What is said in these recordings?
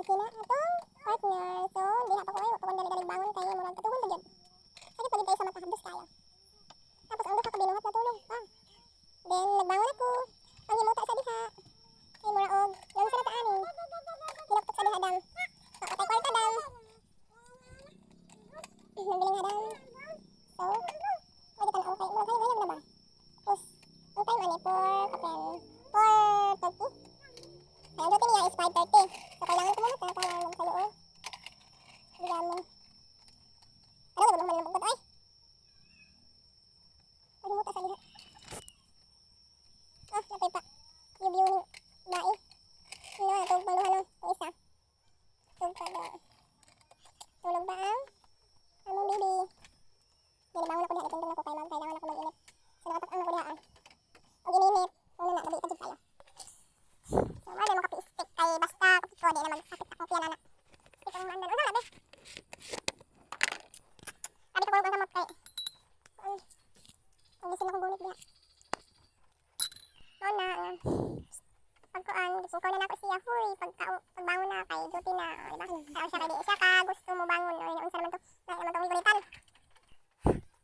kina atong partner. So, di na pa ko ayo pag dali-dali bangon kay murag katugon pa gyud. Sakit pagid tayo sa mata habdos kaya. Tapos ang duha ka binuhat natulog pa. Then nagbangon ako. Ang himuta sa diha. Ay mura og yung sa nataan eh. Hinuktok sa diha dam. Patay kwarta dam. Nabiling hadam. So, pwede ka na okay. Murag hayag na ba? Tapos, ang time ani for kapel 4:30. Ay, ang duty niya is 5:30. So, kailangan ko muna para lang sa loob. Bigyan mo. Ano ba naman yung bugod ay? Pagmuta sa liha. Ah, napay pa. Yung view ni Bai. Ano, natulog pang luha ng isa. Tulog pa daw. Tulog ba ang among baby? Nilibangon ako diha. Itundong ako kay ma'am. Kailangan ako mag-init. So, nakatak ang ako diha ah. Pag init, ano na, nabita dyan kayo. So, wala mo kapi-stick kay basta kapito. Di na magsakit akong piyanana. Stick ang mandan. Ano na, be? Sabi ko kung ang kamot kay. Ang gisin akong gunit diha. Na pagkuan gisingko na nako siya huy pagbangon na kay duty na di ba sao siya kay di siya ka gusto mo bangon oy unsa naman to na naman tong gunitan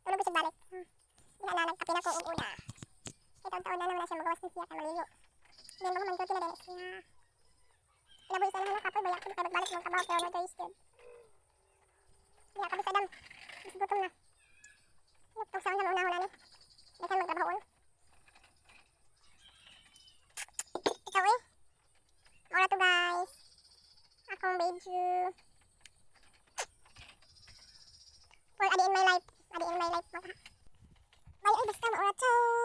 tulog bisig balik wala na nagkape na ko og una kay taon na naman na siya magawas ni siya kay maligo then bago man duty na din siya inaboy sa na kapoy baya ko kay magbalik mong kabaw pero no choice good diha ka bisadam bis gutom na nagtog sa unsa una na ni dakan magtrabaho ikaw eh. Wala to guys. Akong video. For a day in my life. A day in my life. Bye ay basta maura to.